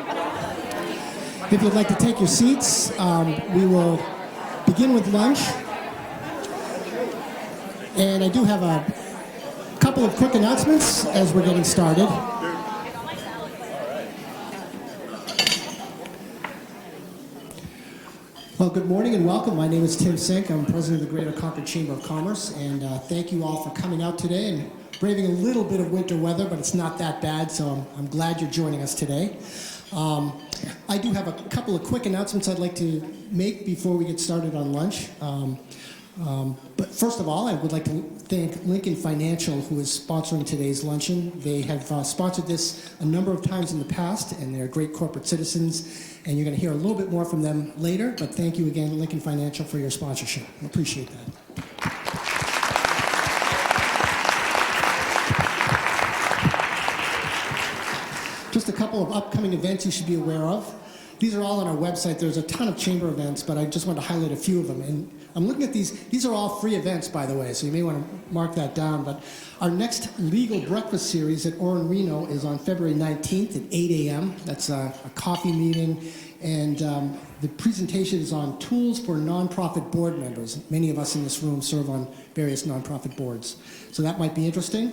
If you'd like to take your seats, we will begin with lunch. And I do have a couple of quick announcements as we're getting started. Well, good morning and welcome. My name is Tim Sink. I'm president of the Greater Concord Chamber of Commerce, and thank you all for coming out today and braving a little bit of winter weather, but it's not that bad, so I'm glad you're joining us today. I do have a couple of quick announcements I'd like to make before we get started on lunch. But first of all, I would like to thank Lincoln Financial, who is sponsoring today's luncheon. They have sponsored this a number of times in the past, and they're great corporate citizens, and you're going to hear a little bit more from them later, but thank you again, Lincoln Financial, for your sponsorship. I appreciate that. Just a couple of upcoming events you should be aware of. These are all on our website. There's a ton of chamber events, but I just want to highlight a few of them. And I'm looking at these. These are all free events, by the way, so you may want to mark that down. But our next legal breakfast series at Orin Reno is on February 19th at 8 a.m. That's a coffee meeting. And the presentation is on tools for nonprofit board members. Many of us in this room serve on various nonprofit boards. So that might be interesting.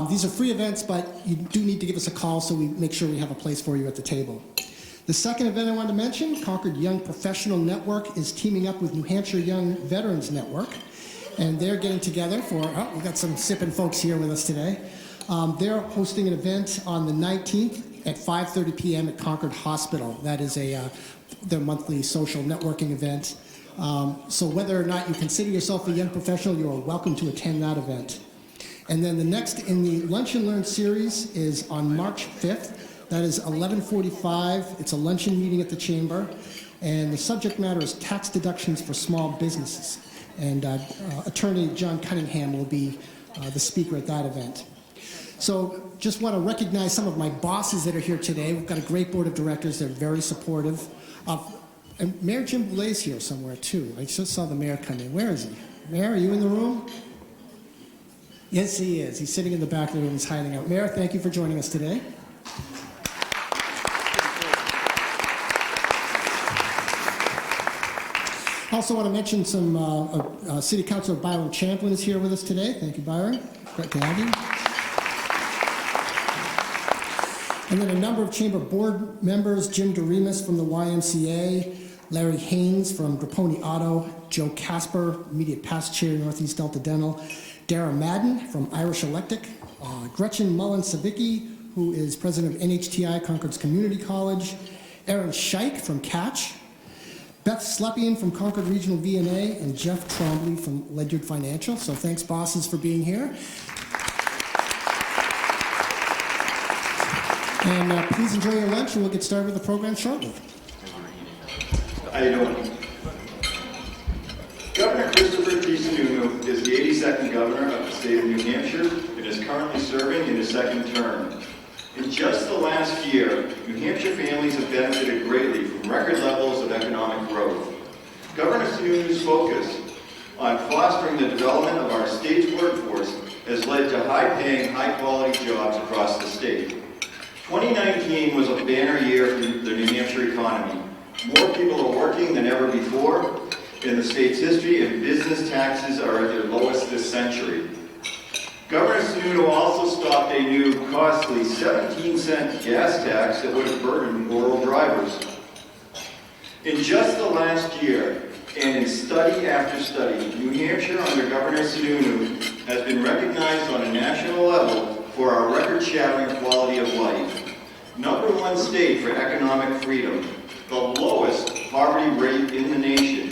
These are free events, but you do need to give us a call so we make sure we have a place for you at the table. The second event I wanted to mention, Concord Young Professional Network is teaming up with New Hampshire Young Veterans Network, and they're getting together for, we've got some sipping folks here with us today. They're hosting an event on the 19th at 5:30 p.m. at Concord Hospital. That is their monthly social networking event. So whether or not you consider yourself a young professional, you are welcome to attend that event. And then the next in the Lunch and Learn series is on March 5th. That is 11:45. It's a luncheon meeting at the Chamber. And the subject matter is tax deductions for small businesses. And Attorney John Cunningham will be the speaker at that event. So just want to recognize some of my bosses that are here today. We've got a great board of directors. They're very supportive. And Mayor Jim Boulet's here somewhere, too. I just saw the mayor come in. Where is he? Mayor, are you in the room? Yes, he is. He's sitting in the back of the room. He's hiding out. Mayor, thank you for joining us today. I also want to mention some City Councilor Byron Champlin is here with us today. Thank you, Byron. Great to have you. And then a number of Chamber board members, Jim DeRemus from the YMCA, Larry Haynes from Grapponi Auto, Joe Casper, immediate past chair, Northeast Delta Dental, Dara Madden from Irish Electric, Gretchen Mullen-Savicki, who is president of NHTI, Concord's Community College, Aaron Scheich from Catch, Beth Slepian from Concord Regional VNA, and Jeff Trombley from Ledyard Financial. So thanks, bosses, for being here. And please enjoy your lunch, and we'll get started with the program shortly. How you doing? Governor Chris Sununu is the 82nd governor of the state of New Hampshire and is currently serving in his second term. In just the last year, New Hampshire families have benefited greatly from record levels of economic growth. Governor Sununu's focus on fostering the development of our state's workforce has led to high-paying, high-quality jobs across the state. 2019 was a banner year for the New Hampshire economy. More people are working than ever before in the state's history, and business taxes are at their lowest this century. Governor Sununu also stopped a new costly 17-cent gas tax that would have burdened rural drivers. In just the last year, and in study after study, New Hampshire under Governor Sununu has been recognized on a national level for our record-shattering quality of life. #1 state for economic freedom, the lowest poverty rate in the nation,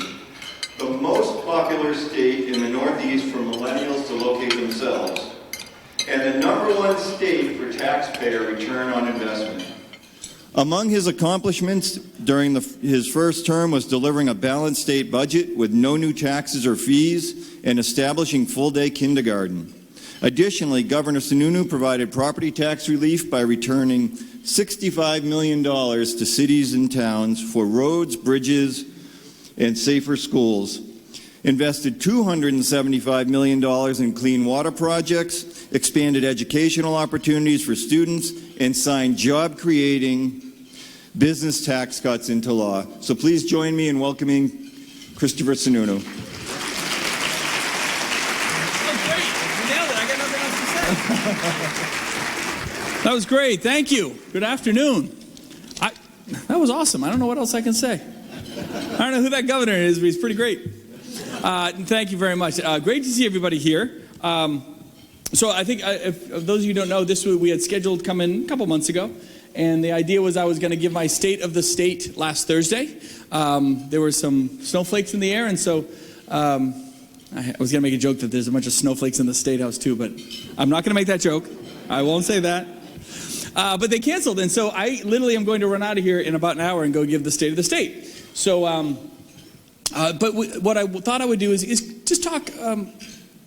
the most popular state in the Northeast for millennials to locate themselves, and the #1 state for taxpayer return on investment. Among his accomplishments during his first term was delivering a balanced state budget with no new taxes or fees and establishing full-day kindergarten. Additionally, Governor Sununu provided property tax relief by returning $65 million to cities and towns for roads, bridges, and safer schools, invested $275 million in clean water projects, expanded educational opportunities for students, and signed job-creating business tax cuts into law. So please join me in welcoming Christopher Sununu. That was great. Thank you. Good afternoon. That was awesome. I don't know what else I can say. I don't know who that governor is, but he's pretty great. Thank you very much. Great to see everybody here. So I think, if those of you who don't know, this we had scheduled to come in a couple months ago. And the idea was I was going to give my State of the State last Thursday. There were some snowflakes in the air, and so I was going to make a joke that there's a bunch of snowflakes in the State House too, but I'm not going to make that joke. I won't say that. But they canceled, and so I literally am going to run out of here in about an hour and go give the State of the State. So, but what I thought I would do is just talk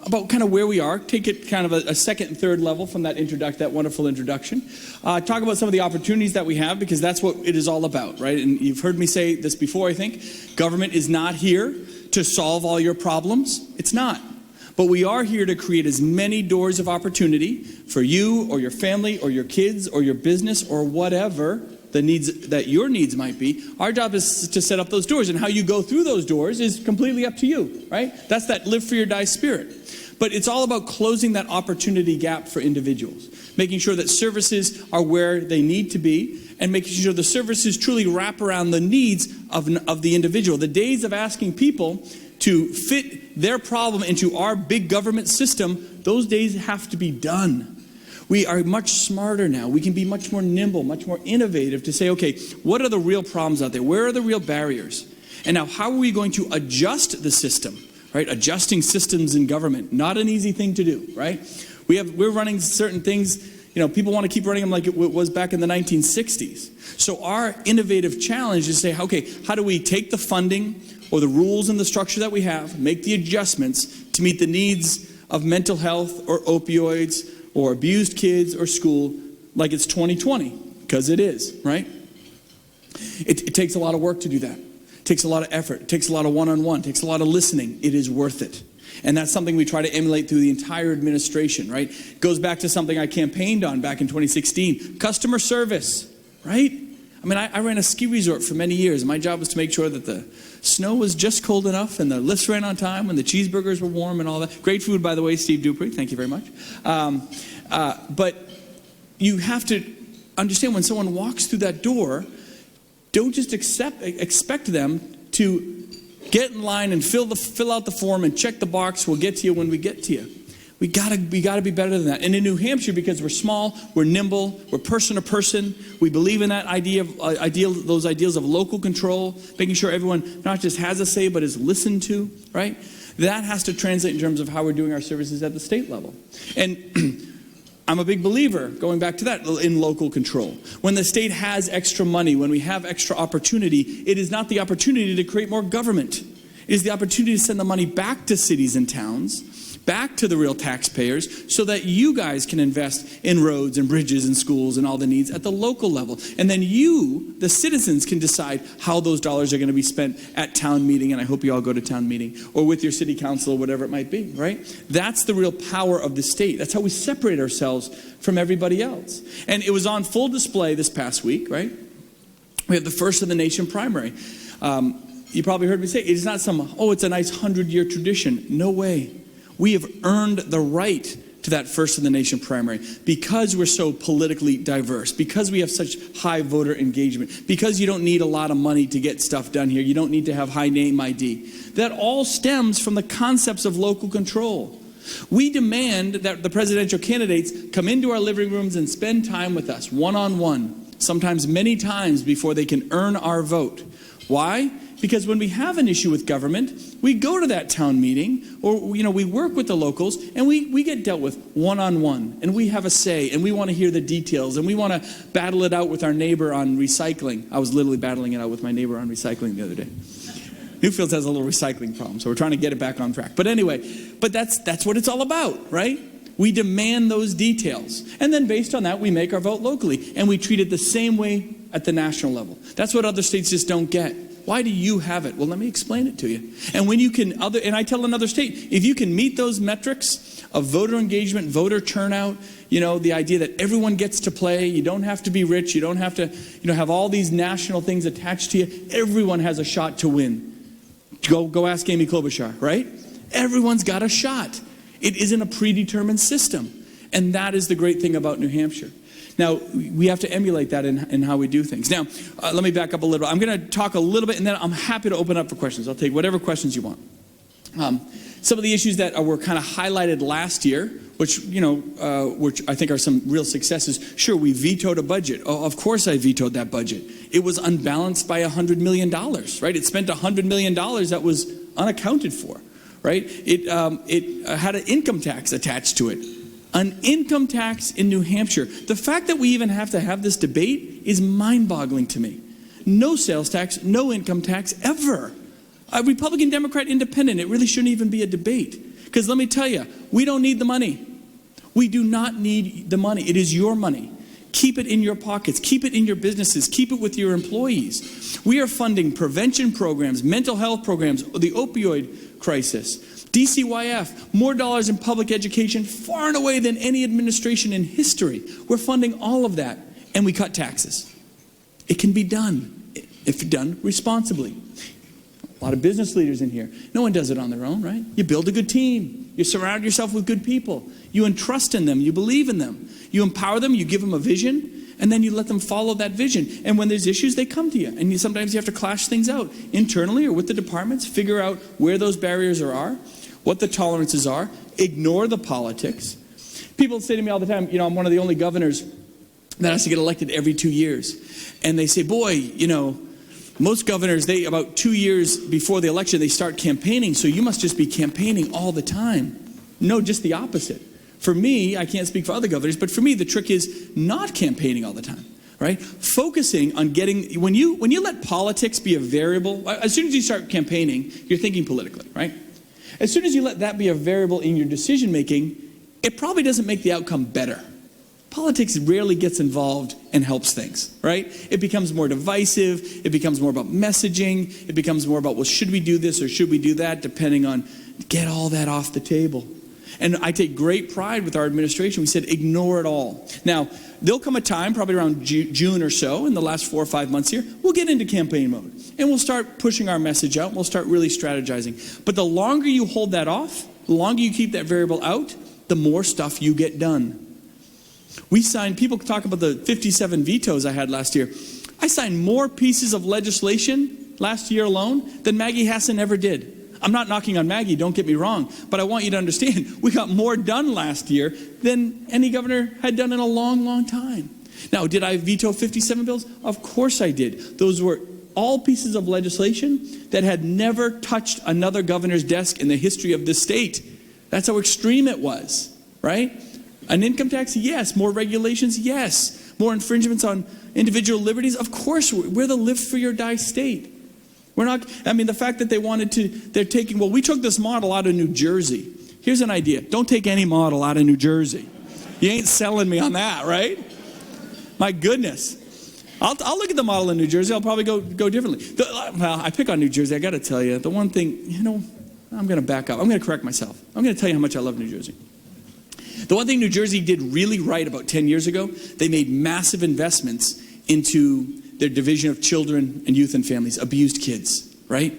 about kind of where we are, take it kind of a second and third level from that wonderful introduction. Talk about some of the opportunities that we have, because that's what it is all about, right? And you've heard me say this before, I think. Government is not here to solve all your problems. It's not. But we are here to create as many doors of opportunity for you or your family or your kids or your business or whatever the needs that your needs might be. Our job is to set up those doors, and how you go through those doors is completely up to you, right? That's that live free or die spirit. But it's all about closing that opportunity gap for individuals, making sure that services are where they need to be, and making sure the services truly wrap around the needs of the individual. The days of asking people to fit their problem into our big government system, those days have to be done. We are much smarter now. We can be much more nimble, much more innovative to say, okay, what are the real problems out there? Where are the real barriers? And now, how are we going to adjust the system, right? Adjusting systems in government, not an easy thing to do, right? We're running certain things, people want to keep running them like it was back in the 1960s. So our innovative challenge is to say, okay, how do we take the funding or the rules and the structure that we have, make the adjustments to meet the needs of mental health or opioids or abused kids or school like it's 2020, because it is, right? It takes a lot of work to do that. It takes a lot of effort. It takes a lot of one-on-one. It takes a lot of listening. It is worth it. And that's something we try to emulate through the entire administration, right? It goes back to something I campaigned on back in 2016, customer service, right? I mean, I ran a ski resort for many years. My job was to make sure that the snow was just cold enough and the lifts ran on time and the cheeseburgers were warm and all that. Great food, by the way, Steve Dupree. Thank you very much. But you have to understand, when someone walks through that door, don't just expect them to get in line and fill out the form and check the box. We'll get to you when we get to you. We gotta be better than that. And in New Hampshire, because we're small, we're nimble, we're person to person, we believe in that those ideals of local control, making sure everyone not just has a say but is listened to, right? That has to translate in terms of how we're doing our services at the state level. And I'm a big believer, going back to that, in local control. When the state has extra money, when we have extra opportunity, it is not the opportunity to create more government. It is the opportunity to send the money back to cities and towns, back to the real taxpayers, so that you guys can invest in roads and bridges and schools and all the needs at the local level. And then you, the citizens, can decide how those dollars are going to be spent at town meeting, and I hope you all go to town meeting, or with your city council or whatever it might be, right? That's the real power of the state. That's how we separate ourselves from everybody else. And it was on full display this past week, right? We had the first of the nation primary. You probably heard me say, it is not it's a nice 100-year tradition. No way. We have earned the right to that first of the nation primary because we're so politically diverse, because we have such high voter engagement, because you don't need a lot of money to get stuff done here. You don't need to have high name ID. That all stems from the concepts of local control. We demand that the presidential candidates come into our living rooms and spend time with us, one-on-one, sometimes many times before they can earn our vote. Why? Because when we have an issue with government, we go to that town meeting, or we work with the locals, and we get dealt with one-on-one, and we have a say, and we want to hear the details, and we want to battle it out with our neighbor on recycling. I was literally battling it out with my neighbor on recycling the other day. Newfields has a little recycling problem, so we're trying to get it back on track. But anyway, that's what it's all about, right? We demand those details. And then based on that, we make our vote locally, and we treat it the same way at the national level. That's what other states just don't get. Why do you have it? Well, let me explain it to you. And when you can, and I tell another state, if you can meet those metrics of voter engagement, voter turnout, the idea that everyone gets to play, you don't have to be rich, you don't have to, have all these national things attached to you. Everyone has a shot to win. Go ask Amy Klobuchar, right? Everyone's got a shot. It isn't a predetermined system. And that is the great thing about New Hampshire. Now, we have to emulate that in how we do things. Now, let me back up a little. I'm going to talk a little bit, and then I'm happy to open up for questions. I'll take whatever questions you want. Some of the issues that were kind of highlighted last year, which I think are some real successes. Sure, we vetoed a budget. Oh, of course I vetoed that budget. It was unbalanced by $100 million, right? It spent $100 million that was unaccounted for, right? It had an income tax attached to it. An income tax in New Hampshire. The fact that we even have to have this debate is mind-boggling to me. No sales tax, no income tax, ever. A Republican, Democrat, Independent, it really shouldn't even be a debate. Because let me tell you, we don't need the money. We do not need the money. It is your money. Keep it in your pockets. Keep it in your businesses. Keep it with your employees. We are funding prevention programs, mental health programs, the opioid crisis, DCYF, more dollars in public education far and away than any administration in history. We're funding all of that, and we cut taxes. It can be done, if done responsibly. A lot of business leaders in here. No one does it on their own, right? You build a good team. You surround yourself with good people. You entrust in them. You believe in them. You empower them. You give them a vision. And then you let them follow that vision. And when there's issues, they come to you. And sometimes you have to clash things out internally or with the departments. Figure out where those barriers are, what the tolerances are. Ignore the politics. People say to me all the time, I'm one of the only governors that has to get elected every 2 years. And they say, boy, most governors, about 2 years before the election, they start campaigning, so you must just be campaigning all the time. No, just the opposite. For me, I can't speak for other governors, but for me, the trick is not campaigning all the time, right? Focusing on getting, when you let politics be a variable, as soon as you start campaigning, you're thinking politically, right? As soon as you let that be a variable in your decision making, it probably doesn't make the outcome better. Politics rarely gets involved and helps things, right? It becomes more divisive. It becomes more about messaging. It becomes more about, well, should we do this or should we do that, depending on, get all that off the table. And I take great pride with our administration. We said, ignore it all. Now, there'll come a time, probably around June or so, in the last 4 or 5 months here, we'll get into campaign mode. And we'll start pushing our message out. And we'll start really strategizing. But the longer you hold that off, the longer you keep that variable out, the more stuff you get done. We signed, people talk about the 57 vetoes I had last year. I signed more pieces of legislation last year alone than Maggie Hassan ever did. I'm not knocking on Maggie, don't get me wrong, but I want you to understand, we got more done last year than any governor had done in a long, long time. Now, did I veto 57 bills? Of course I did. Those were all pieces of legislation that had never touched another governor's desk in the history of this state. That's how extreme it was, right? An income tax? Yes. More regulations? Yes. More infringements on individual liberties? Of course. We're the live free or die state. We're not, the fact that we took this model out of New Jersey. Here's an idea. Don't take any model out of New Jersey. You ain't selling me on that, right? My goodness. I'll look at the model in New Jersey. I'll probably go differently. I pick on New Jersey. I got to tell you, the one thing, I'm going to back up. I'm going to correct myself. I'm going to tell you how much I love New Jersey. The one thing New Jersey did really right about 10 years ago, they made massive investments into their division of children and youth and families, abused kids, right?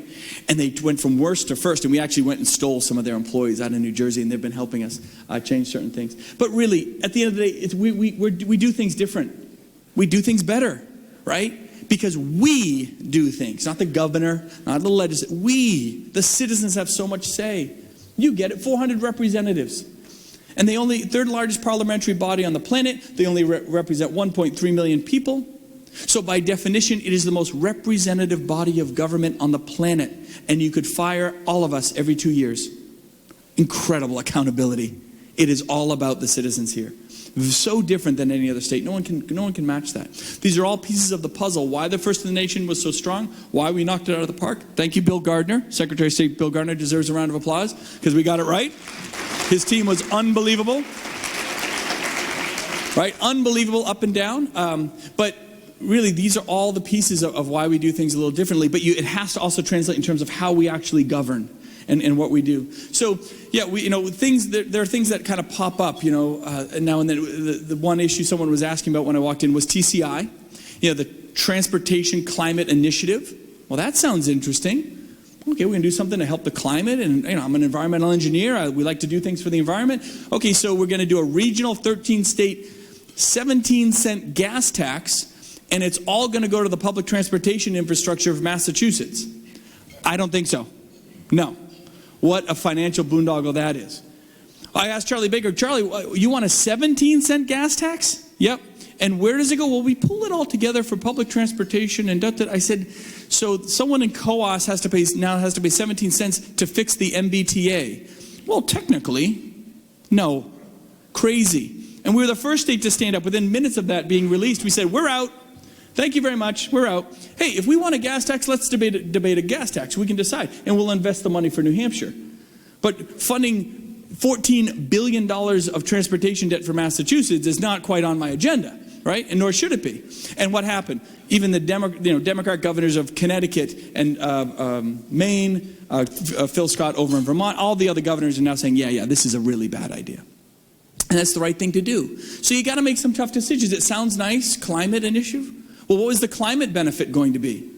And they went from worst to first, and we actually went and stole some of their employees out of New Jersey, and they've been helping us change certain things. But really, at the end of the day, we do things different. We do things better, right? Because we do things, not the governor, not the legislature. We, the citizens, have so much say. You get it, 400 representatives. And they only, third largest parliamentary body on the planet, they only represent 1.3 million people. So by definition, it is the most representative body of government on the planet. And you could fire all of us every 2 years. Incredible accountability. It is all about the citizens here. So different than any other state. No one can match that. These are all pieces of the puzzle. Why the First in the Nation was so strong. Why we knocked it out of the park. Thank you, Bill Gardner. Secretary of State Bill Gardner deserves a round of applause because we got it right. His team was unbelievable. Right? Unbelievable up and down. But really, these are all the pieces of why we do things a little differently, but it has to also translate in terms of how we actually govern and what we do. So, yeah, there are things that kind of pop up, now and then. The one issue someone was asking about when I walked in was TCI, the Transportation Climate Initiative. Well, that sounds interesting. Okay, we're going to do something to help the climate, and I'm an environmental engineer. We like to do things for the environment. Okay, so we're going to do a regional 13-state 17-cent gas tax, and it's all going to go to the public transportation infrastructure of Massachusetts. I don't think so. No. What a financial boondoggle that is. I asked Charlie Baker, Charlie, you want a 17-cent gas tax? Yep. And where does it go? Well, we pull it all together for public transportation and I said, so someone in COAS has to pay 17 cents to fix the MBTA. Well, technically, no. Crazy. And we were the first state to stand up. Within minutes of that being released, we said, we're out. Thank you very much. We're out. Hey, if we want a gas tax, let's debate a gas tax. We can decide. And we'll invest the money for New Hampshire. But funding $14 billion of transportation debt for Massachusetts is not quite on my agenda. Right? And nor should it be. And what happened? Even the Democrat governors of Connecticut and Maine, Phil Scott over in Vermont, all the other governors are now saying, yeah, this is a really bad idea. And that's the right thing to do. So you got to make some tough decisions. It sounds nice, climate initiative. Well, what was the climate benefit going to be?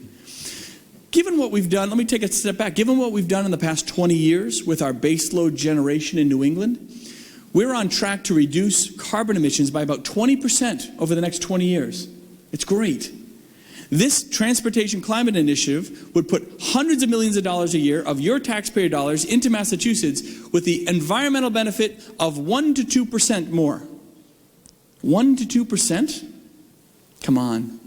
Given what we've done, let me take a step back. Given what we've done in the past 20 years with our baseload generation in New England, we're on track to reduce carbon emissions by about 20% over the next 20 years. It's great. This transportation climate initiative would put hundreds of millions of dollars a year of your taxpayer dollars into Massachusetts with the environmental benefit of 1 to 2% more. 1 to 2%? Come on.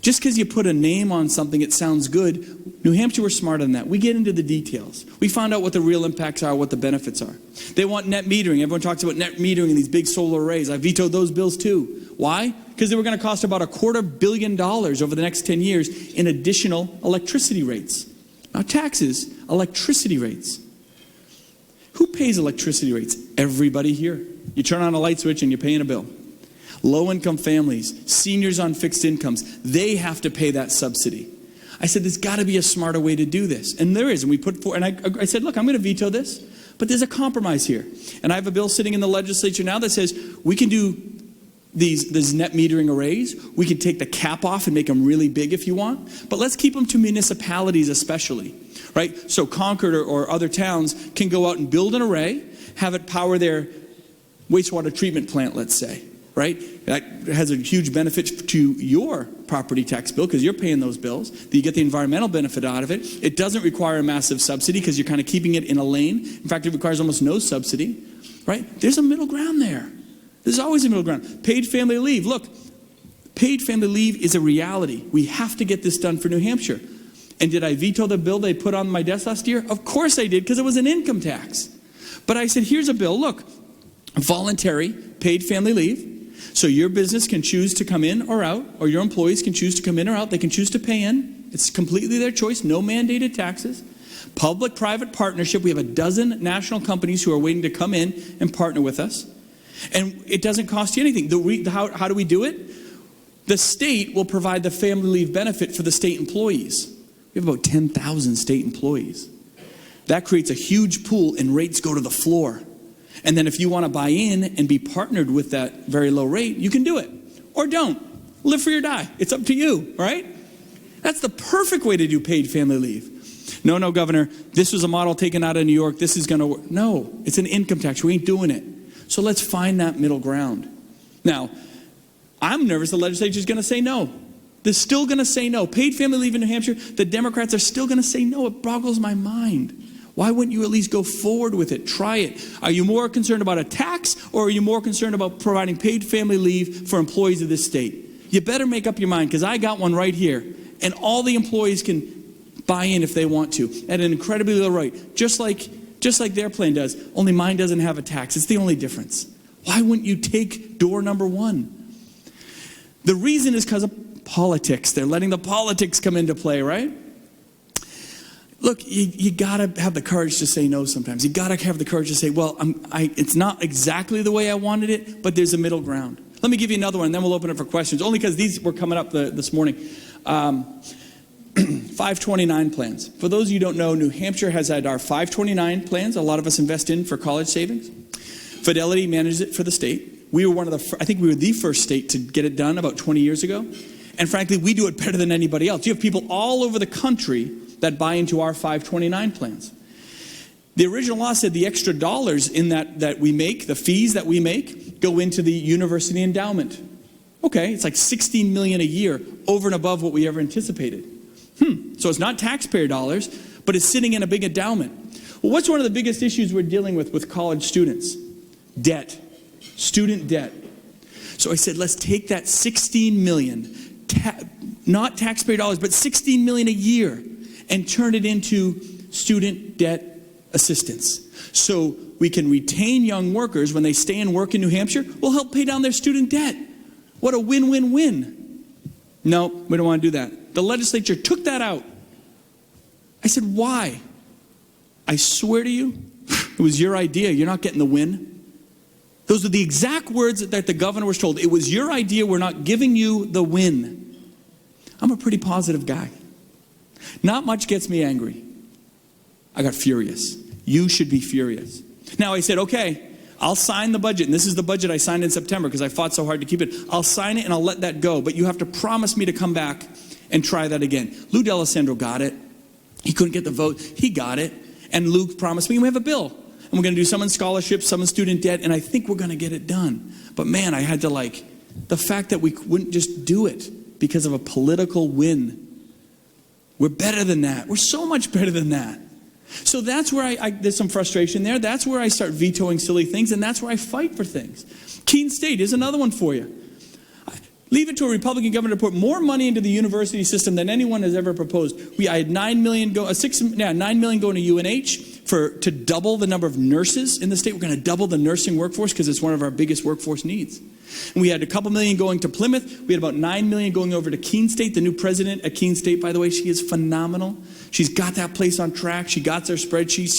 Just because you put a name on something, it sounds good. New Hampshire, we're smarter than that. We get into the details. We find out what the real impacts are, what the benefits are. They want net metering. Everyone talks about net metering and these big solar arrays. I vetoed those bills too. Why? Because they were going to cost about $250 million over the next 10 years in additional electricity rates. Not taxes, electricity rates. Who pays electricity rates? Everybody here. You turn on a light switch and you're paying a bill. Low-income families, seniors on fixed incomes, they have to pay that subsidy. I said, there's got to be a smarter way to do this. And there is. And we put forward, and I said, look, I'm going to veto this, but there's a compromise here. And I have a bill sitting in the legislature now that says we can do these net metering arrays. We can take the cap off and make them really big if you want. But let's keep them to municipalities especially, right? So Concord or other towns can go out and build an array, have it power their wastewater treatment plant, let's say. Right? That has a huge benefit to your property tax bill because you're paying those bills. You get the environmental benefit out of it. It doesn't require a massive subsidy because you're kind of keeping it in a lane. In fact, it requires almost no subsidy. Right? There's a middle ground there. There's always a middle ground. Paid family leave. Look, paid family leave is a reality. We have to get this done for New Hampshire. And did I veto the bill they put on my desk last year? Of course I did because it was an income tax. But I said, here's a bill. Look, voluntary paid family leave. So your business can choose to come in or out, or your employees can choose to come in or out. They can choose to pay in. It's completely their choice. No mandated taxes. Public-private partnership. We have a dozen national companies who are waiting to come in and partner with us. And it doesn't cost you anything. How do we do it? The state will provide the family leave benefit for the state employees. We have about 10,000 state employees. That creates a huge pool and rates go to the floor. And then if you want to buy in and be partnered with that very low rate, you can do it. Or don't. Live free or die. It's up to you, right? That's the perfect way to do paid family leave. No, Governor, this was a model taken out of New York. This is going to work. No, it's an income tax. We ain't doing it. So let's find that middle ground. Now, I'm nervous the legislature is going to say no. They're still going to say no. Paid family leave in New Hampshire, the Democrats are still going to say no. It boggles my mind. Why wouldn't you at least go forward with it? Try it. Are you more concerned about a tax or are you more concerned about providing paid family leave for employees of this state? You better make up your mind because I got one right here. And all the employees can buy in if they want to at an incredibly low rate. Just like their plan does. Only mine doesn't have a tax. It's the only difference. Why wouldn't you take door number one? The reason is because of politics. They're letting the politics come into play, right? Look, you got to have the courage to say no sometimes. You got to have the courage to say, well, it's not exactly the way I wanted it, but there's a middle ground. Let me give you another one, and then we'll open it for questions, only because these were coming up this morning. 529 plans. For those of you who don't know, New Hampshire has had our 529 plans. A lot of us invest in for college savings. Fidelity manages it for the state. We were I think we were the first state to get it done about 20 years ago. And frankly, we do it better than anybody else. You have people all over the country that buy into our 529 plans. The original law said the extra dollars in that we make, the fees that we make, go into the university endowment. Okay, it's like $16 million a year over and above what we ever anticipated. So it's not taxpayer dollars, but it's sitting in a big endowment. Well, what's one of the biggest issues we're dealing with college students? Debt. Student debt. So I said, let's take that $16 million, not taxpayer dollars, but $16 million a year, and turn it into student debt assistance. So we can retain young workers when they stay and work in New Hampshire. We'll help pay down their student debt. What a win-win-win. No, we don't want to do that. The legislature took that out. I said, why? I swear to you, it was your idea. You're not getting the win. Those are the exact words that the governor was told. It was your idea. We're not giving you the win. I'm a pretty positive guy. Not much gets me angry. I got furious. You should be furious. Now I said, okay, I'll sign the budget. And this is the budget I signed in September because I fought so hard to keep it. I'll sign it and I'll let that go. But you have to promise me to come back and try that again. Lou D'Alessandro got it. He couldn't get the vote. He got it. And Lou promised me, and we have a bill. And we're going to do some in scholarships, some in student debt, and I think we're going to get it done. But man, I had to the fact that we wouldn't just do it because of a political win. We're better than that. We're so much better than that. So that's where there's some frustration there. That's where I start vetoing silly things, and that's where I fight for things. Keene State is another one for you. Leave it to a Republican governor to put more money into the university system than anyone has ever proposed. I had $9 million going to UNH to double the number of nurses in the state. We're going to double the nursing workforce because it's one of our biggest workforce needs. And we had a couple million going to Plymouth. We had about $9 million going over to Keene State. The new president at Keene State, by the way, she is phenomenal. She's got that place on track. She got their spreadsheets.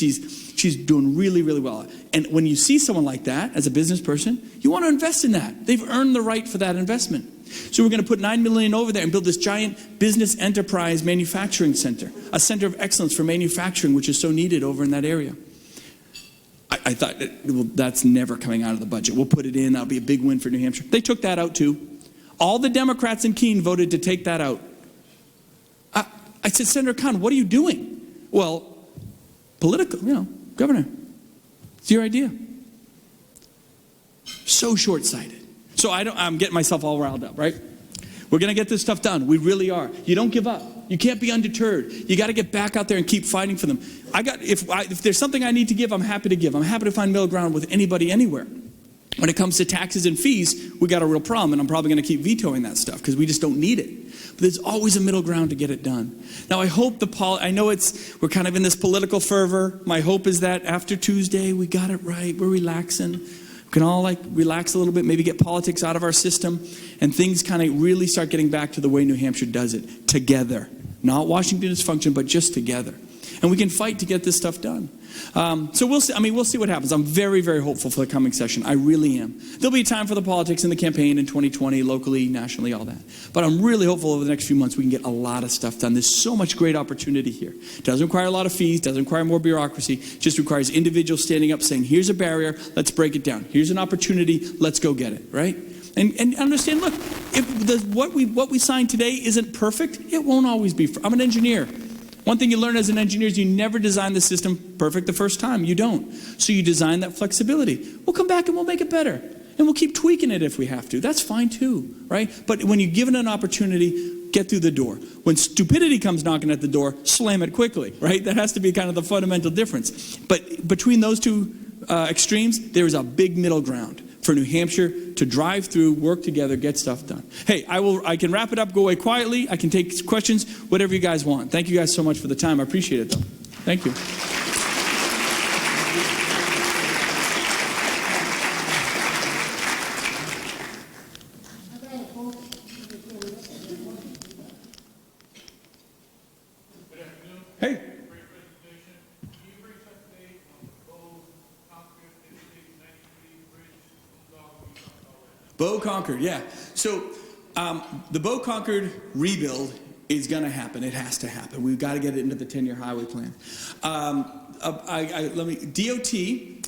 She's doing really, really well. And when you see someone like that as a business person, you want to invest in that. They've earned the right for that investment. So we're going to put $9 million over there and build this giant business enterprise manufacturing center, a center of excellence for manufacturing, which is so needed over in that area. I thought, that's never coming out of the budget. We'll put it in. That'll be a big win for New Hampshire. They took that out too. All the Democrats in Keene voted to take that out. I said, Senator Khan, what are you doing? Well, political, Governor, it's your idea. So short-sighted. So I'm getting myself all riled up, right? We're going to get this stuff done. We really are. You don't give up. You can't be undeterred. You got to get back out there and keep fighting for them. If there's something I need to give, I'm happy to give. I'm happy to find middle ground with anybody, anywhere. When it comes to taxes and fees, we got a real problem, and I'm probably going to keep vetoing that stuff because we just don't need it. But there's always a middle ground to get it done. Now, I hope I know we're kind of in this political fervor. My hope is that after Tuesday, we got it right. We're relaxing. We can all relax a little bit, maybe get politics out of our system, and things kind of really start getting back to the way New Hampshire does it, together. Not Washington dysfunction, but just together. And we can fight to get this stuff done. So we'll see. We'll see what happens. I'm very, very hopeful for the coming session. I really am. There'll be time for the politics in the campaign in 2020, locally, nationally, all that. But I'm really hopeful over the next few months we can get a lot of stuff done. There's so much great opportunity here. It doesn't require a lot of fees, doesn't require more bureaucracy. It just requires individuals standing up saying, here's a barrier, let's break it down. Here's an opportunity, let's go get it, right? And understand, look, if what we signed today isn't perfect, it won't always be. I'm an engineer. One thing you learn as an engineer is you never design the system perfect the first time. You don't. So you design that flexibility. We'll come back and we'll make it better. And we'll keep tweaking it if we have to. That's fine too, right? But when you're given an opportunity, get through the door. When stupidity comes knocking at the door, slam it quickly, right? That has to be kind of the fundamental difference. But between those two extremes, there is a big middle ground for New Hampshire to drive through, work together, get stuff done. Hey, I can wrap it up, go away quietly. I can take questions, whatever you guys want. Thank you guys so much for the time. I appreciate it, though. Thank you. Hey. Bow Concord, yeah. So the Bow Concord rebuild is going to happen. It has to happen. We've got to get it into the 10-year highway plan. DOT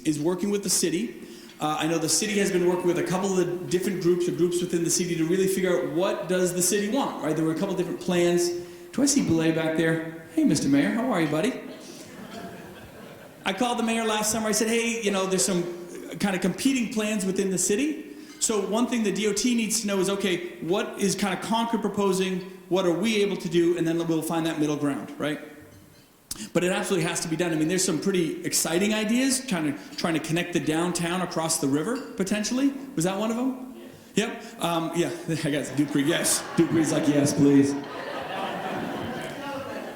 is working with the city. I know the city has been working with a couple of the different groups or groups within the city to really figure out what does the city want, right? There were a couple of different plans. Do I see Belay back there? Hey, Mr. Mayor, how are you, buddy? I called the mayor last summer. I said, hey, there's some kind of competing plans within the city. So one thing the DOT needs to know is, okay, what is kind of Concord proposing? What are we able to do? And then we'll find that middle ground, right? But it absolutely has to be done. I mean, there's some pretty exciting ideas, trying to connect the downtown across the river, potentially. Was that one of them? Yep. Yeah, I got Dupree. Yes. Dupree's like, yes, please.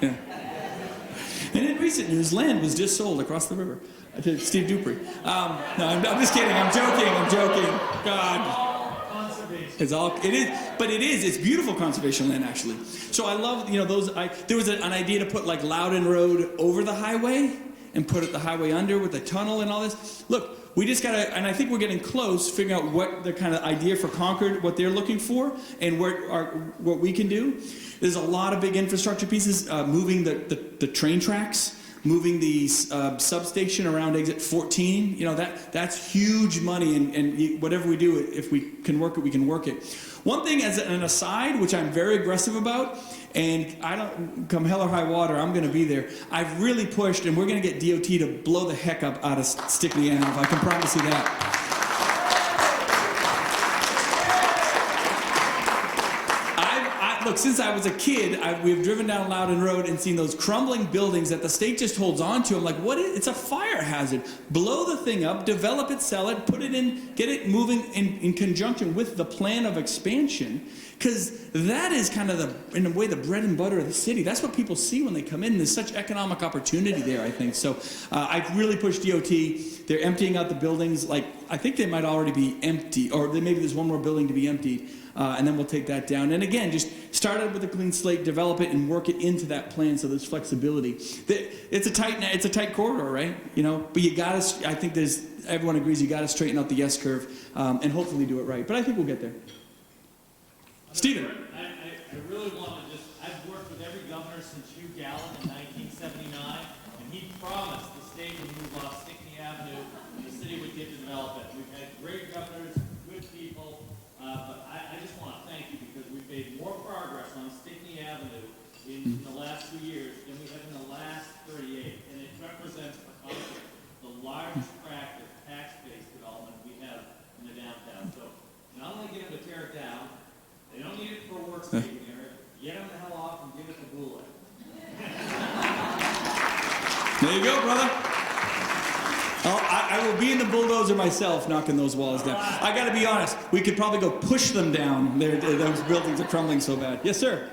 Yeah. And in recent news, land was just sold across the river to Steve Dupree. No, I'm just kidding. I'm joking. God. It's beautiful conservation land, actually. So I love, those. There was an idea to put like Loudon Road over the highway and put the highway under with a tunnel and all this. Look, we just gotta, and I think we're getting close, figuring out what the kind of idea for Concord, what they're looking for, and what we can do. There's a lot of big infrastructure pieces, moving the train tracks, moving the substation around exit 14, that's huge money, and whatever we do, if we can work it, we can work it. One thing as an aside, which I'm very aggressive about, and I don't, come hell or high water, I'm going to be there. I've really pushed, and we're going to get DOT to blow the heck up out of Stickney Ave. I can promise you that. Look, since I was a kid, we've driven down Loudon Road and seen those crumbling buildings that the state just holds on to. I'm like, it's a fire hazard. Blow the thing up, develop it, sell it, put it in, get it moving in conjunction with the plan of expansion. Because that is kind of in a way, the bread and butter of the city. That's what people see when they come in. There's such economic opportunity there, I think. So I've really pushed DOT. They're emptying out the buildings. Like, I think they might already be empty, or maybe there's one more building to be emptied. And then we'll take that down. And again, just start out with a clean slate, develop it, and work it into that plan so there's flexibility. It's a tight corridor, right? But you gotta. I think everyone agrees you gotta straighten out the S curve and hopefully do it right. But I think we'll get there. Stephen. I really want to I've worked with every governor since Hugh Gallen in 1979, and he promised the state would move off Stickney Avenue and the city would get to develop it. We've had great governors, good people, but I just want to thank you because we've made more progress on Stickney Avenue in the last 2 years than we have in the last 38, and it represents for Concord the largest tract of tax-based development we have in the downtown. So not only get them to tear it down, they don't need it for a workstation area. Get them the hell off and give it to Boulay. There you go, brother. I will be in the bulldozer myself, knocking those walls down. I got to be honest. We could probably go push them down. Those buildings are crumbling so bad. Yes, sir.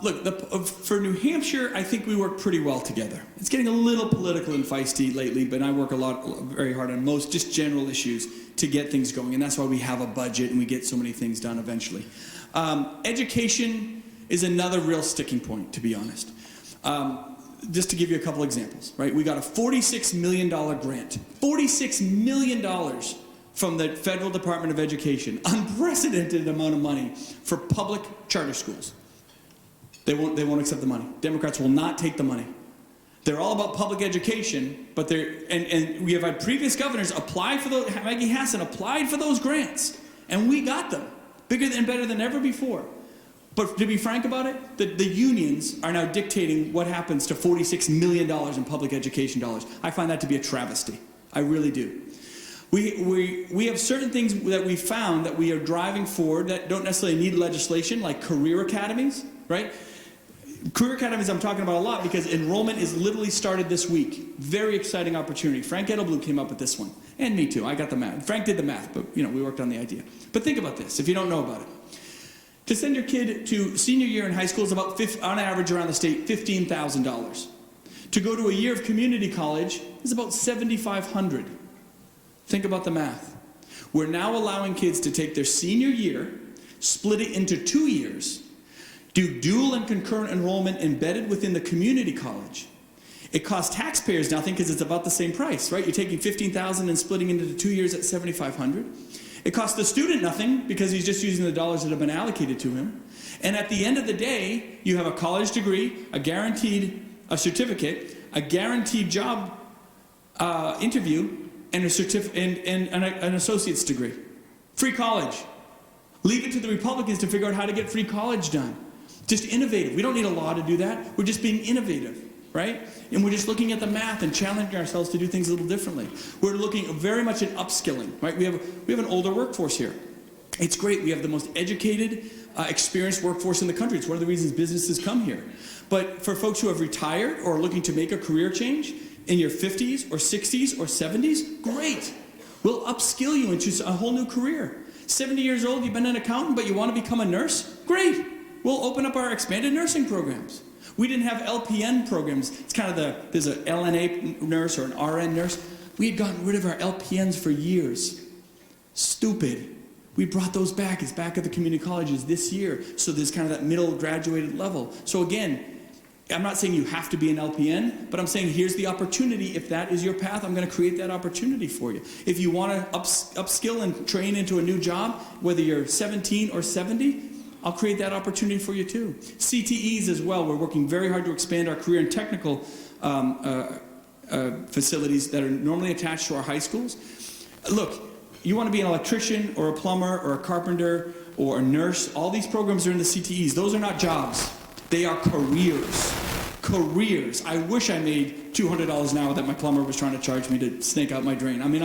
Look, for New Hampshire, I think we work pretty well together. It's getting a little political and feisty lately, but I work very hard on most just general issues to get things going, and that's why we have a budget and we get so many things done eventually. Education is another real sticking point, to be honest. Just to give you a couple examples, right? We got a $46 million grant. $46 million from the Federal Department of Education. Unprecedented amount of money for public charter schools. They won't accept the money. Democrats will not take the money. They're all about public education, but and we have had previous governors apply for those. Maggie Hassan applied for those grants, and we got them, bigger and better than ever before. But to be frank about it, the unions are now dictating what happens to $46 million in public education dollars. I find that to be a travesty. I really do. We have certain things that we found that we are driving forward that don't necessarily need legislation, like career academies, right? Career academies I'm talking about a lot because enrollment is literally started this week. Very exciting opportunity. Frank Edelblum came up with this one. And me too. I got the math. Frank did the math, but we worked on the idea. But think about this, if you don't know about it. To send your kid to senior year in high school is about, on average around the state, $15,000. To go to a year of community college is about $7,500. Think about the math. We're now allowing kids to take their senior year, split it into 2 years, Do dual and concurrent enrollment embedded within the community college. It costs taxpayers nothing because it's about the same price, right? You're taking $15,000 and splitting it into 2 years at $7,500. It costs the student nothing because he's just using the dollars that have been allocated to him. And at the end of the day, you have a college degree, a certificate, a guaranteed job interview, and an associate's degree. Free college. Leave it to the Republicans to figure out how to get free college done. Just innovative. We don't need a law to do that. We're just being innovative, right? And we're just looking at the math and challenging ourselves to do things a little differently. We're looking very much at upskilling, right? We have an older workforce here. It's great. We have the most educated, experienced workforce in the country. It's one of the reasons businesses come here. But for folks who have retired or are looking to make a career change in your 50s or 60s or 70s, great. We'll upskill you into a whole new career. 70 years old, you've been an accountant, but you want to become a nurse? Great. We'll open up our expanded nursing programs. We didn't have LPN programs. It's kind of there's an LNA nurse or an RN nurse. We had gotten rid of our LPNs for years. Stupid. We brought those back. It's back at the community colleges this year. So there's kind of that middle graduated level. So again, I'm not saying you have to be an LPN, but I'm saying here's the opportunity. If that is your path, I'm going to create that opportunity for you. If you want to upskill and train into a new job, whether you're 17 or 70, I'll create that opportunity for you too. CTEs as well. We're working very hard to expand our career and technical facilities that are normally attached to our high schools. Look, you want to be an electrician or a plumber or a carpenter or a nurse, all these programs are in the CTEs. Those are not jobs. They are careers. Careers. I wish I made $200 an hour that my plumber was trying to charge me to snake out my drain. I mean,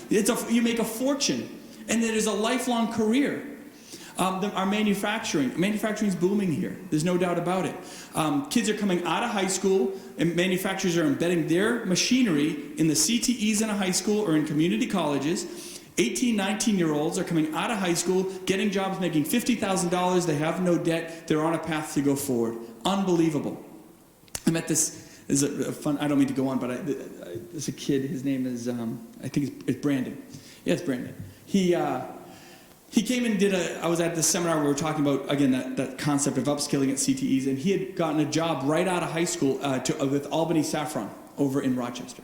you make a fortune. And it is a lifelong career. Our manufacturing is booming here. There's no doubt about it. Kids are coming out of high school, and manufacturers are embedding their machinery in the CTEs in a high school or in community colleges. 18, 19-year-olds are coming out of high school, getting jobs, making $50,000. They have no debt. They're on a path to go forward. Unbelievable. I met this is a fun. I don't mean to go on, but there's a kid. His name is I think it's Brandon. Yeah, it's Brandon. He came and I was at this seminar where we were talking about, again, that concept of upskilling at CTEs, and he had gotten a job right out of high school with Albany Saffron over in Rochester.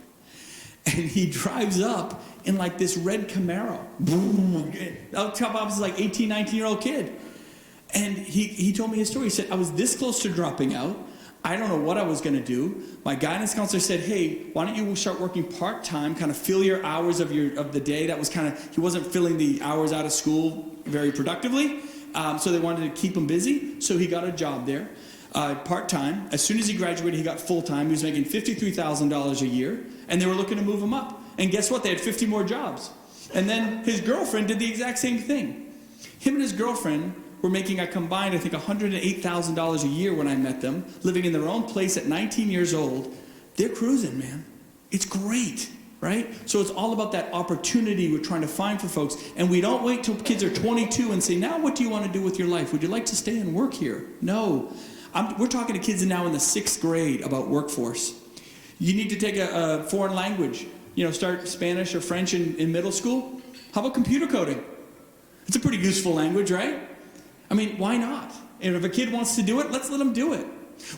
And he drives up in like this red Camaro. Out top off is like 18, 19-year-old kid. And he told me his story. He said, I was this close to dropping out. I don't know what I was going to do. My guidance counselor said, hey, why don't you start working part-time, kind of fill your hours of the day. That was kind of, he wasn't filling the hours out of school very productively, so they wanted to keep him busy. So he got a job there, part-time. As soon as he graduated, he got full-time. He was making $53,000 a year, and they were looking to move him up. And guess what? They had 50 more jobs. And then his girlfriend did the exact same thing. Him and his girlfriend were making a combined, I think, $108,000 a year when I met them, living in their own place at 19 years old. They're cruising, man. It's great, right? So it's all about that opportunity we're trying to find for folks. And we don't wait till kids are 22 and say, now what do you want to do with your life? Would you like to stay and work here? No. We're talking to kids now in the 6th grade about workforce. You need to take a foreign language, start Spanish or French in middle school. How about computer coding? It's a pretty useful language, right? I mean, why not? And if a kid wants to do it, let's let them do it.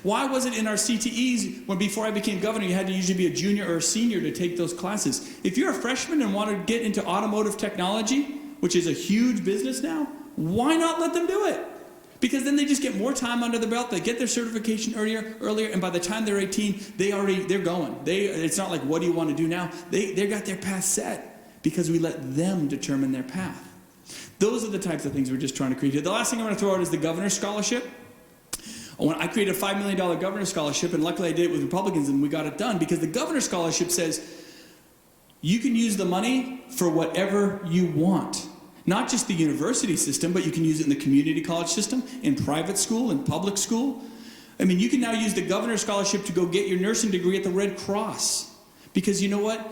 Why was it in our CTEs, when before I became governor, you had to usually be a junior or a senior to take those classes? If you're a freshman and want to get into automotive technology, which is a huge business now, why not let them do it? Because then they just get more time under the belt, they get their certification earlier, and by the time they're 18, they're going. It's not like, what do you want to do now? They got their path set because we let them determine their path. Those are the types of things we're just trying to create here. The last thing I'm going to throw out is the governor's scholarship. I created a $5 million governor's scholarship, and luckily I did it with Republicans, and we got it done, because the governor's scholarship says you can use the money for whatever you want. Not just the university system, but you can use it in the community college system, in private school, in public school. I mean, you can now use the governor's scholarship to go get your nursing degree at the Red Cross. Because you know what?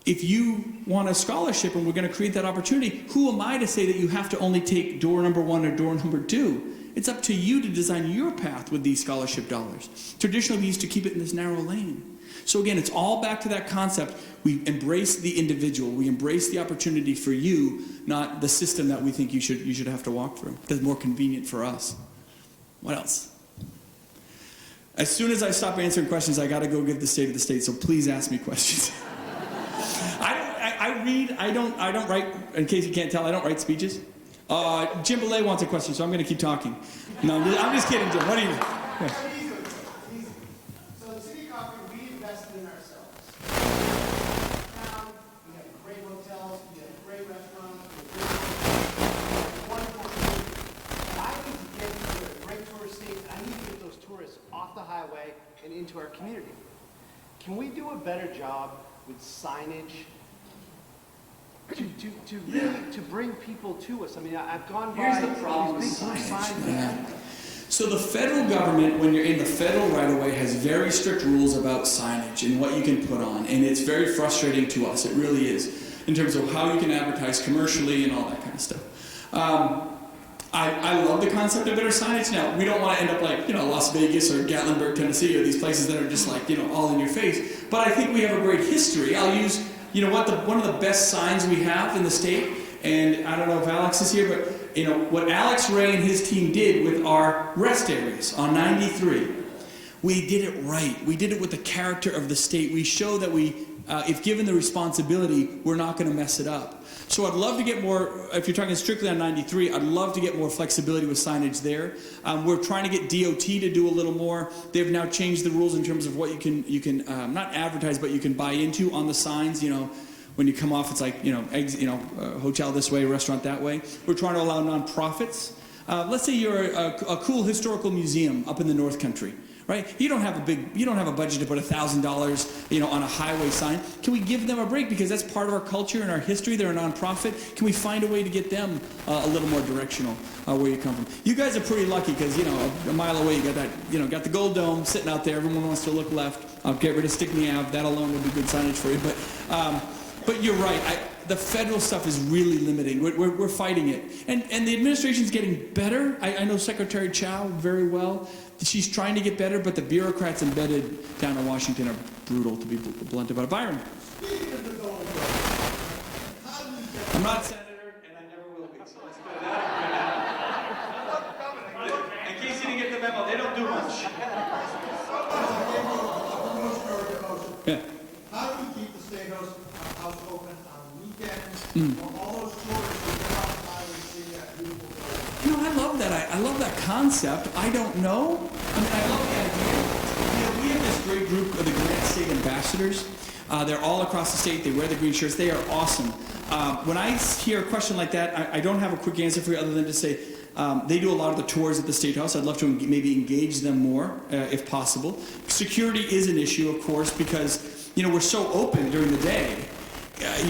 If you want a scholarship and we're going to create that opportunity, who am I to say that you have to only take door number 1 or door number 2? It's up to you to design your path with these scholarship dollars. Traditionally, we used to keep it in this narrow lane. So again, it's all back to that concept. We embrace the individual. We embrace the opportunity for you, not the system that we think you should have to walk through. That's more convenient for us. What else? As soon as I stop answering questions, I got to go give the state of the state, so please ask me questions. I read, I don't write, in case you can't tell, I don't write speeches. Jim Belay wants a question, so I'm going to keep talking. No, I'm just kidding, Jim. What do you... Yeah. Easy. So the city of Concord, we invested in ourselves. We have great hotels, we have great restaurants, we have wonderful food. And I need to get to a great tourist state, I need to get those tourists off the highway and into our community. Can we do a better job with signage to really to bring people to us? I mean, I've gone by. Here's the problem with these big signage. signs. So the federal government, when you're in the federal right-of-way, has very strict rules about signage and what you can put on, and it's very frustrating to us. It really is, in terms of how you can advertise commercially and all that kind of stuff. I love the concept of better signage. Now, we don't want to end up like, Las Vegas or Gatlinburg, Tennessee, or these places that are just like, all in your face. But I think we have a great history. I'll use, one of the best signs we have in the state, and I don't know if Alex is here, but what Alex Ray and his team did with our rest areas on 93, we did it right. We did it with the character of the state. We show that if given the responsibility, we're not going to mess it up. So I'd love to get more, if you're talking strictly on 93, I'd love to get more flexibility with signage there. We're trying to get DOT to do a little more. They've now changed the rules in terms of what you can not advertise, but you can buy into on the signs. When you come off, it's like, hotel this way, restaurant that way. We're trying to allow nonprofits. Let's say you're a cool historical museum up in the North Country, right? You don't have a budget to put $1,000, on a highway sign. Can we give them a break because that's part of our culture and our history? They're a nonprofit. Can we find a way to get them a little more directional where you come from? You guys are pretty lucky because a mile away you got that, got the Gold Dome sitting out there. Everyone wants to look left. Get rid of Stickney Ave. That alone would be good signage for you, But you're right. The federal stuff is really limiting. We're fighting it. And the administration's getting better. I know Secretary Chow very well. She's trying to get better, but the bureaucrats embedded down in Washington are brutal, to be blunt about it. Byron. I'm not a senator, and I never will be, so let's put that. In case you didn't get the memo, they don't do much. Yeah. How do we keep the state house open on weekends? All those tourists who go out and see that beautiful place. I love that. I love that concept. I don't know. I love the idea. We have this great group of the Granite State ambassadors. They're all across the state. They wear the green shirts. They are awesome. When I hear a question like that, I don't have a quick answer for you other than to say they do a lot of the tours at the State House. I'd love to maybe engage them more if possible. Security is an issue, of course, because we're so open during the day.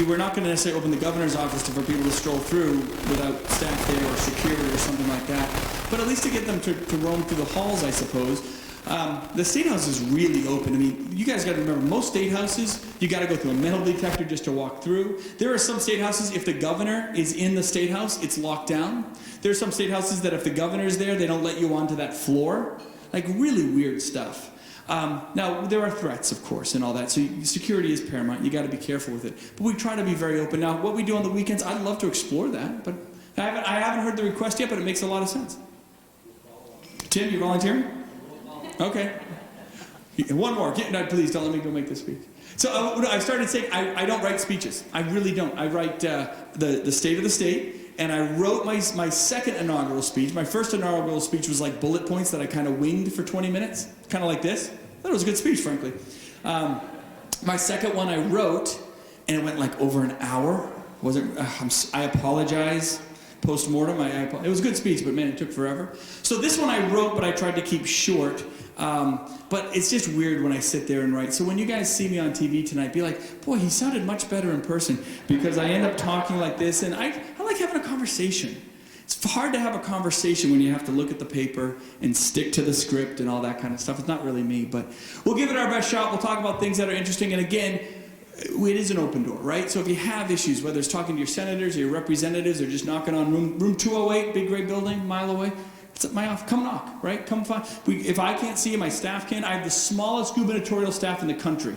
We're not going to necessarily open the governor's office for people to stroll through without staff there or security or something like that. But at least to get them to roam through the halls, I suppose. The State House is really open. I mean, you guys got to remember, most state houses, you got to go through a metal detector just to walk through. There are some state houses, if the governor is in the State House, it's locked down. There are some state houses that if the governor is there, they don't let you onto that floor. Like really weird stuff. Now, there are threats, of course, and all that, so security is paramount. You got to be careful with it. But we try to be very open. Now, what we do on the weekends, I'd love to explore that, but I haven't heard the request yet, but it makes a lot of sense. Tim, you volunteering? Okay. One more. No, please, don't let me go make this speech. So I started saying I don't write speeches. I really don't. I write the State of the State. And I wrote my second inaugural speech. My first inaugural speech was like bullet points that I kind of winged for 20 minutes, kind of like this. I thought it was a good speech, frankly. My second one I wrote, and it went like over an hour. I apologize. Post-mortem, it was a good speech, but man, it took forever. So this one I wrote, but I tried to keep short. But it's just weird when I sit there and write. So when you guys see me on TV tonight, be like, boy, he sounded much better in person, because I end up talking like this, and I like having a conversation. It's hard to have a conversation when you have to look at the paper and stick to the script and all that kind of stuff. It's not really me, but we'll give it our best shot. We'll talk about things that are interesting, and again, it is an open door, right? So if you have issues, whether it's talking to your senators or your representatives or just knocking on room 208, big gray building, mile away, it's at my office. Come knock, right? Come find. If I can't see you, my staff can. I have the smallest gubernatorial staff in the country.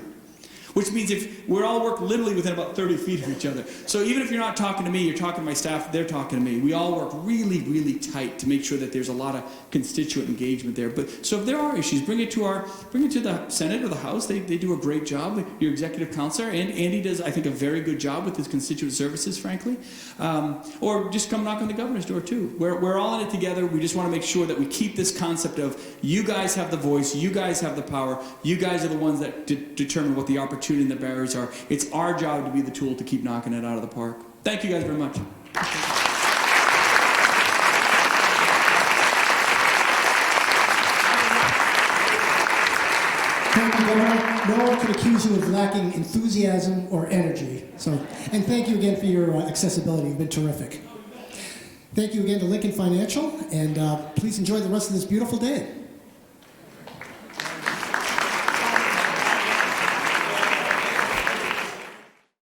which means if we're all work literally within about 30 feet of each other. So even if you're not talking to me, you're talking to my staff, they're talking to me. We all work really, really tight to make sure that there's a lot of constituent engagement there. But so if there are issues, bring it to the Senate or the House. They do a great job. Your executive counselor, and Andy does, I think, a very good job with his constituent services, frankly. Or just come knock on the governor's door too. We're all in it together. We just want to make sure that we keep this concept of you guys have the voice, you guys have the power, you guys are the ones that determine what the opportunity and the barriers are. It's our job to be the tool to keep knocking it out of the park. Thank you guys very much. Thank you, Governor. No one can accuse you of lacking enthusiasm or energy. And thank you again for your accessibility. You've been terrific. Thank you again to Lincoln Financial, and please enjoy the rest of this beautiful day.